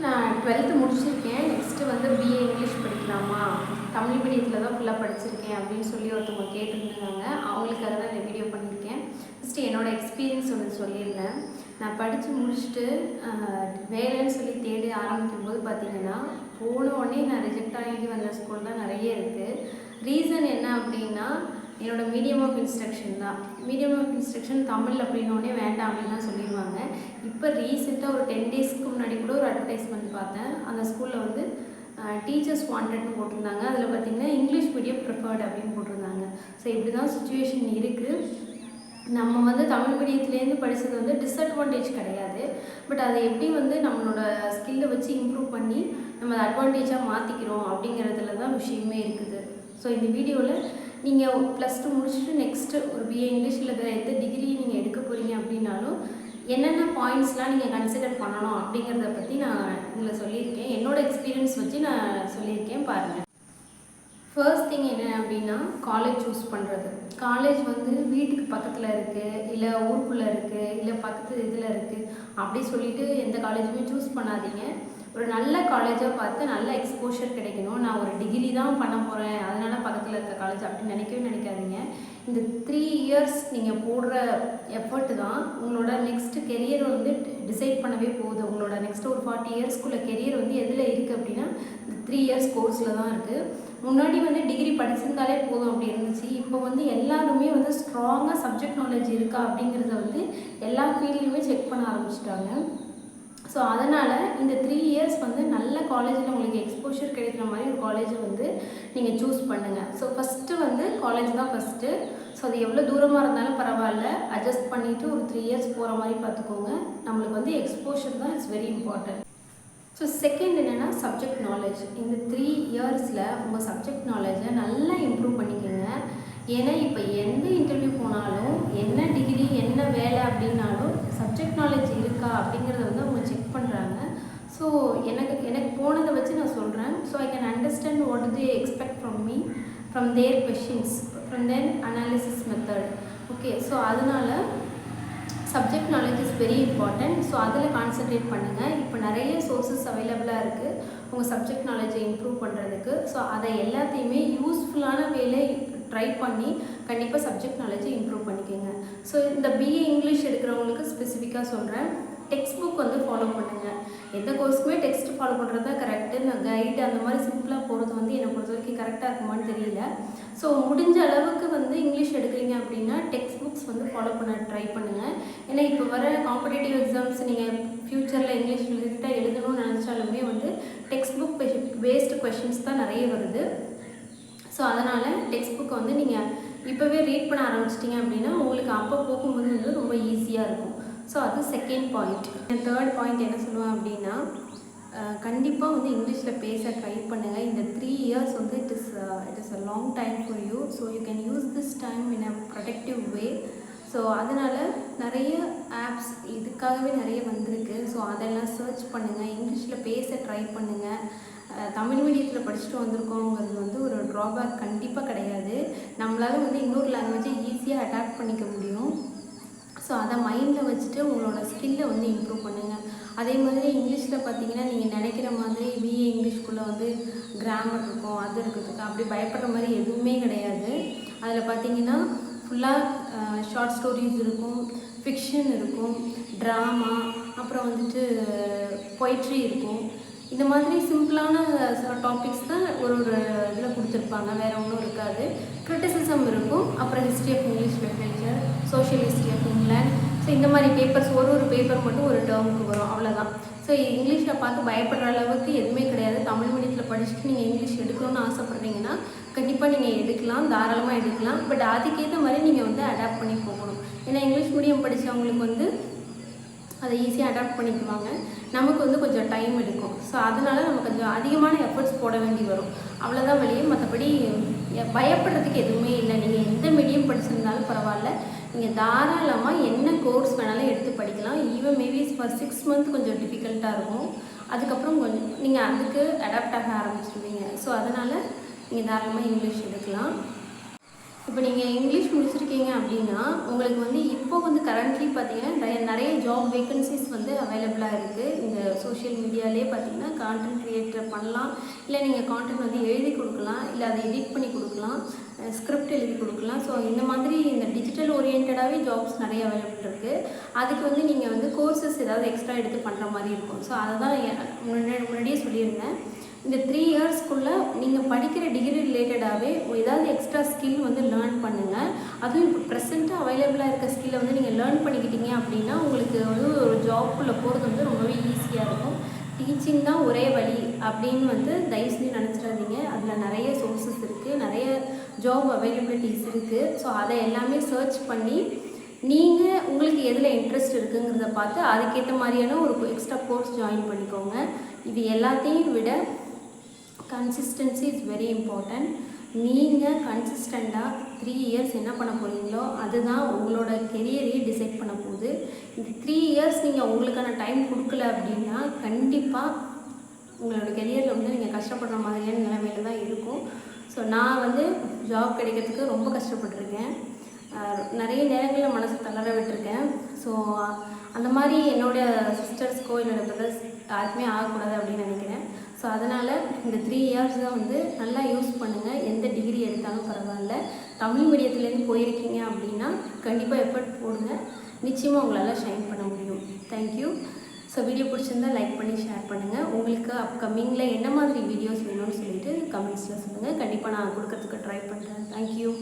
நான் 12th முடிச்சிருக்கேன். Next வந்து பிஏ இங்கிலீஷ் படிக்கலாமா? தமிழ் மீடியத்தில் தான் ஃபுல்லாக படிச்சிருக்கேன் அப்படின்னு சொல்லி ஒருத்தவங்க கேட்டிருந்தாங்க. அவங்களுக்காக தான் இந்த வீடியோ பண்ணியிருக்கேன். ஃபஸ்ட்டு என்னோடய எக்ஸ்பீரியன்ஸ் ஒன்று சொல்லியிருந்தேன். நான் படித்து முடிச்சுட்டு வேலைன்னு சொல்லி தேடி ஆரம்பிக்கும்போது பார்த்திங்கன்னா, போன உடனே நான் ரிஜெக்ட் ஆகி வந்த ஸ்கூல் தான் நிறைய இருக்குது. ரீசன் என்ன அப்படின்னா, என்னோடய மீடியம் ஆஃப் இன்ஸ்ட்ரக்ஷன் தான். மீடியம் ஆஃப் இன்ஸ்ட்ரக்ஷன் தமிழ் அப்படின்னோடனே வேண்டாம் அப்படின்னு தான் சொல்லிடுவாங்க. இப்போ ரீசெண்டாக ஒரு 10 டேஸ்க்கு முன்னாடி கூட ஒரு அட்வர்டைஸ்மெண்ட் பார்த்தேன். அந்த ஸ்கூலில் வந்து டீச்சர்ஸ் வாண்டட்னு போட்டிருந்தாங்க. அதில் பார்த்திங்கன்னா இங்கிலீஷ் மீடியம் ப்ரிஃபர்டு அப்படின்னு போட்டிருந்தாங்க. ஸோ இப்படி தான் சுச்சுவேஷன் இருக்குது. நம்ம வந்து தமிழ் மீடியத்துலேருந்து படித்தது வந்து டிஸ்அட்வான்டேஜ் கிடையாது. பட் அதை எப்படி வந்து நம்மளோட ஸ்கில்லை வச்சு இம்ப்ரூவ் பண்ணி நம்ம அதை அட்வான்டேஜாக மாற்றிக்கிறோம் அப்படிங்கிறதுல தான் விஷயமே இருக்குது. ஸோ இந்த வீடியோவில் நீங்கள் +2 முடிச்சுட்டு நெக்ஸ்ட்டு ஒரு பிஏ இங்கிலீஷில் எந்த டிகிரி நீங்கள் எடுக்க போகிறீங்க அப்படின்னாலும் என்னென்ன பாயிண்ட்ஸ்லாம் நீங்கள் கன்சிடர் பண்ணணும் அப்படிங்கிறத பற்றி நான் இதில் சொல்லியிருக்கேன். என்னோடய எக்ஸ்பீரியன்ஸ் வச்சு நான் சொல்லியிருக்கேன், பாருங்கள். ஃபர்ஸ்ட் திங் என்ன அப்படின்னா, காலேஜ் சூஸ் பண்ணுறது. காலேஜ் வந்து வீட்டுக்கு பக்கத்தில் இருக்குது, இல்லை ஊருக்குள்ளே இருக்குது, இல்லை பக்கத்து இதில் இருக்குது அப்படி சொல்லிவிட்டு எந்த காலேஜுமே சூஸ் பண்ணாதீங்க. ஒரு நல்ல காலேஜாக பார்த்து நல்ல எக்ஸ்போஷர் கிடைக்கணும். நான் ஒரு டிகிரி தான் பண்ண போகிறேன், அதனால் பக்கத்தில் இருக்க காலேஜ் அப்படின்னு நினைக்காதீங்க. இந்த 3 இயர்ஸ் நீங்கள் போடுற எஃபர்ட்டு தான் உங்களோட நெக்ஸ்ட்டு கெரியர் வந்து டிசைட் பண்ணவே போகுது. உங்களோட நெக்ஸ்ட்டு ஒரு 40 இயர்ஸ்க்குள்ள கெரியர் வந்து எதில் இருக்குது அப்படின்னா, இந்த 3 இயர்ஸ் கோர்ஸில் தான் இருக்குது. முன்னாடி வந்து டிகிரி படிச்சிருந்தாலே போதும் அப்படி இருந்துச்சு. இப்போ வந்து எல்லாருமே வந்து ஸ்ட்ராங்காக சப்ஜெக்ட் நாலேஜ் இருக்கா அப்படிங்கிறத வந்து எல்லா ஃபீல்ட்லையுமே செக் பண்ண ஆரம்பிச்சிட்டாங்க. ஸோ அதனால் இந்த 3 இயர்ஸ் வந்து நல்ல காலேஜில் உங்களுக்கு எக்ஸ்போஷர் கிடைக்கிற மாதிரி ஒரு காலேஜை வந்து நீங்கள் சூஸ் பண்ணுங்கள். ஸோ ஃபஸ்ட்டு வந்து காலேஜ் தான் ஃபஸ்ட்டு. ஸோ அது எவ்வளோ தூரமாக இருந்தாலும் பரவாயில்ல, அட்ஜஸ்ட் பண்ணிவிட்டு ஒரு 3 இயர்ஸ் போகிற மாதிரி பார்த்துக்கோங்க. நம்மளுக்கு வந்து எக்ஸ்போஷர் தான் it's very important. So second என்னென்னா சப்ஜெக்ட் நாலேஜ். இந்த 3 இயர்ஸில் உங்கள் சப்ஜெக்ட் நாலேஜை நல்லா இம்ப்ரூவ் பண்ணிக்கோங்க. ஏன்னா இப்போ எந்த இன்டர்வியூ போனாலும், என்ன டிகிரி என்ன வேலை அப்படின்னாலும் சப்ஜெக்ட் நாலேஜ் இருக்கா அப்படிங்கிறத வந்து அவங்க செக் பண்ணுறாங்க. ஸோ எனக்கு போனதை வச்சு நான் சொல்கிறேன். So I can understand what do they expect from me, from their questions, from their analysis method. Okay, so அதனால் subject knowledge is very important. So அதில் கான்சன்ட்ரேட் பண்ணுங்கள். இப்போ நிறைய சோர்ஸஸ் அவைலபிளாக இருக்குது உங்கள் சப்ஜெக்ட் நாலேஜை இம்ப்ரூவ் பண்ணுறதுக்கு. ஸோ அதை எல்லாத்தையுமே யூஸ்ஃபுல்லான வேலை ட்ரை பண்ணி கண்டிப்பாக சப்ஜெக்ட் நாலேஜை இம்ப்ரூவ் பண்ணிக்கோங்க. ஸோ இந்த பிஏ இங்கிலீஷ் எடுக்கிறவங்களுக்கு ஸ்பெசிஃபிக்காக சொல்கிறேன், டெக்ஸ்ட் புக் வந்து ஃபாலோ பண்ணுங்கள். எந்த கோர்ஸுக்குமே டெக்ஸ்ட் ஃபாலோ பண்ணுறது தான் கரெக்டு. நான் கைடு அந்த மாதிரி சிம்பிளாக போகிறது வந்து என்னை பொறுத்த வரைக்கும் கரெக்டாக இருக்குமான்னு தெரியல. ஸோ முடிஞ்ச அளவுக்கு வந்து இங்கிலீஷ் எடுக்கிறீங்க அப்படின்னா டெக்ஸ்ட் புக்ஸ் வந்து ஃபாலோ பண்ண ட்ரை பண்ணுங்கள். ஏன்னா இப்போ வர காம்படிட்டிவ் எக்ஸாம்ஸ் நீங்கள் ஃப்யூச்சரில் இங்கிலீஷ் ரிலேட்டடாக எழுதணும்னு நினச்சாலுமே வந்து டெக்ஸ்ட் புக் பேஸ்டு கொஷின்ஸ் தான் நிறைய வருது. ஸோ அதனால் டெக்ஸ்ட் புக்கை வந்து நீங்கள் இப்போவே ரீட் பண்ண ஆரம்பிச்சிட்டிங்க அப்படின்னா உங்களுக்கு அப்போ போகும்போது வந்து ரொம்ப ஈஸியாக இருக்கும். ஸோ அது செகண்ட் பாயிண்ட். தேர்ட் பாயிண்ட் என்ன சொல்லுவேன் அப்படின்னா, கண்டிப்பாக வந்து இங்கிலீஷில் பேச ட்ரை பண்ணுங்கள். இந்த 3 இயர்ஸ் வந்து it is a long time for you. So you can use this time in a productive way. So அதனால் நிறைய ஆப்ஸ் இதுக்காகவே நிறைய வந்திருக்கு. ஸோ அதெல்லாம் சர்ச் பண்ணுங்கள், இங்கிலீஷில் பேச ட்ரை பண்ணுங்கள். தமிழ் மீடியத்தில் படிச்சுட்டு வந்திருக்கோங்கிறது வந்து ஒரு ட்ராபேக் கண்டிப்பாக கிடையாது. நம்மளால் வந்து இன்னொரு லாங்குவேஜை ஈஸியாக அடாப்ட் பண்ணிக்க முடியும். ஸோ அதை மைண்டில் வச்சுட்டு உங்களோட ஸ்கில்லை வந்து இம்ப்ரூவ் பண்ணுங்கள். அதே மாதிரி இங்கிலீஷில் பார்த்தீங்கன்னா நீங்கள் நினைக்கிற மாதிரி பிஏ இங்கிலீஷ்குள்ளே வந்து கிராமர் இருக்கும், அது இருக்கிறதுக்கு அப்படி பயப்படுற மாதிரி எதுவுமே கிடையாது. அதில் பார்த்தீங்கன்னா ஃபுல்லாக ஷார்ட் ஸ்டோரிஸ் இருக்கும், ஃபிக்ஷன் இருக்கும், ட்ராமா, அப்புறம் வந்துட்டு பொய்ட்ரி இருக்கும். இந்த மாதிரி சிம்பிளான டாபிக்ஸ் தான் ஒரு இதில் கொடுத்துருப்பாங்க, வேறு ஒன்றும் இருக்காது. கிரிட்டிசிசம் இருக்கும், அப்புறம் history of English literature, social history of England. So இந்த மாதிரி பேப்பர்ஸ் ஒரு பேப்பர் மட்டும் ஒரு டேர்முக்கு வரும், அவ்வளோதான். ஸோ இங்கிலீஷில் பார்த்து பயப்படுற அளவுக்கு எதுவுமே கிடையாது. தமிழ் மீடியத்தில் படிச்சுட்டு நீங்கள் இங்கிலீஷ் எடுக்கணும்னு ஆசைப்பட்றீங்கன்னா கண்டிப்பாக நீங்கள் எடுக்கலாம், தாராளமாக எடுக்கலாம். பட் அதுக்கேற்ற மாதிரி நீங்கள் வந்து அடாப்ட் பண்ணி போகணும். ஏன்னா இங்கிலீஷ் மீடியம் படித்தவங்களுக்கு வந்து அதை ஈஸியாக அடாப்ட் பண்ணிக்குவாங்க, நமக்கு வந்து கொஞ்சம் டைம் எடுக்கும். ஸோ அதனால் நம்ம கொஞ்சம் அதிகமான எஃபர்ட்ஸ் போட வேண்டி வரும், அவ்வளோதான் வழியே. மற்றபடி பயப்படுறதுக்கு எதுவுமே இல்லை. நீங்கள் எந்த மீடியம் படிச்சிருந்தாலும் பரவாயில்ல, நீங்கள் தாராளமாக என்ன கோர்ஸ் வேணாலும் எடுத்து படிக்கலாம். ஈவன் மேபி ஃபார் 6 மந்த் கொஞ்சம் டிஃபிகல்ட்டாக இருக்கும், அதுக்கப்புறம் கொஞ்சம் நீங்கள் அதுக்கு அடாப்ட் ஆக ஆரம்பிச்சிருவீங்க. ஸோ அதனால் நீங்கள் தாராளமாக இங்கிலீஷ் எடுக்கலாம். இப்போ நீங்கள் இங்கிலீஷ் முடிச்சிருக்கீங்க அப்படின்னா உங்களுக்கு வந்து இப்போ வந்து கரண்ட்லி பார்த்தீங்கன்னா நிறைய ஜாப் வேக்கன்சிஸ் வந்து அவைலபிளாக இருக்குது. இந்த சோஷியல் மீடியாலே பார்த்தீங்கன்னா கான்டென்ட் க்ரியேட்டர் பண்ணலாம், இல்லை நீங்கள் கான்டென்ட் வந்து எழுதி கொடுக்கலாம், இல்லை அதை எடிட் பண்ணி கொடுக்கலாம், ஸ்கிரிப்ட் எழுதி கொடுக்கலாம். ஸோ இந்த மாதிரி இந்த டிஜிட்டல் ஓரியன்டாகவே ஜாப்ஸ் நிறைய அவைலபிள் இருக்குது. அதுக்கு வந்து நீங்கள் வந்து கோர்சஸ் ஏதாவது எக்ஸ்ட்ரா எடுத்து பண்ணுற மாதிரி இருக்கும். ஸோ அதை தான் முன்னாடியே சொல்லியிருந்தேன். இந்த 3 இயர்ஸ்க்குள்ளே நீங்கள் படிக்கிற டிகிரி ரிலேட்டடாகவே ஏதாவது எக்ஸ்ட்ரா ஸ்கில் வந்து லேர்ன் பண்ணுங்கள். அதுவும் இப்போ ப்ரெசென்ட்டாக அவைலபிளாக இருக்க ஸ்கில்லை வந்து நீங்கள் லேர்ன் பண்ணிக்கிட்டீங்க அப்படின்னா உங்களுக்கு வந்து ஒரு ஜாப்குள்ளே போகிறது வந்து ரொம்பவே ஈஸியாக இருக்கும். டீச்சிங் தான் ஒரே வழி அப்படின்னு வந்து தயவு செஞ்சு நினச்சிடாதீங்க. அதில் நிறைய சோர்ஸஸ் இருக்குது, நிறைய ஜாப் அவைலபிலிட்டிஸ் இருக்குது. ஸோ அதை எல்லாமே சர்ச் பண்ணி நீங்கள் உங்களுக்கு எதில் இன்ட்ரெஸ்ட் இருக்குங்கிறத பார்த்து அதுக்கேற்ற மாதிரியான ஒரு எக்ஸ்ட்ரா கோர்ஸ் ஜாயின் பண்ணிக்கோங்க. இது எல்லாத்தையும் விட கன்சிஸ்டன்சி இஸ் வெரி இம்பார்ட்டன்ட். நீங்கள் கன்சிஸ்டண்ட்டாக 3 இயர்ஸ் என்ன பண்ண போகிறீங்களோ அதுதான் உங்களோட கெரியரையே டிசைட் பண்ண போகுது. இந்த 3 இயர்ஸ் நீங்கள் உங்களுக்கான டைம் கொடுக்கல அப்படின்னா கண்டிப்பாக உங்களோட கெரியரில் வந்து நீங்கள் கஷ்டப்படுற மாதிரியான நிலைமையில தான் இருக்கும். ஸோ நான் வந்து ஜாப் கிடைக்கிறதுக்கு ரொம்ப கஷ்டப்பட்டுருக்கேன். நிறைய நேரங்களில் மனசு தளர விட்டுருக்கேன். ஸோ அந்த மாதிரி என்னோடய சிஸ்டர்ஸ்க்கோ என்னோடய பிரதர்ஸ் யாருக்குமே ஆகக்கூடாது அப்படின்னு நினைக்கிறேன். ஸோ அதனால் இந்த 3 இயர்ஸ் தான் வந்து நல்லா யூஸ் பண்ணுங்கள். எந்த டிகிரி எடுத்தாலும் பரவாயில்ல. தமிழ் மீடியத்துலேருந்து போயிருக்கீங்க அப்படின்னா கண்டிப்பாக எஃபர்ட் போடுங்க. நிச்சயமாக உங்களால் ஷைன் பண்ண முடியும். தேங்க்யூ. ஸோ வீடியோ பிடிச்சிருந்தால் லைக் பண்ணி ஷேர் பண்ணுங்கள். உங்களுக்கு அப்கமிங்கில் என்ன மாதிரி வீடியோஸ் வேணும்னு சொல்லிட்டு கமெண்ட்ஸில் சொல்லுங்கள். கண்டிப்பாக நான் கொடுக்கறதுக்கு ட்ரை பண்ணுறேன். தேங்க்யூ.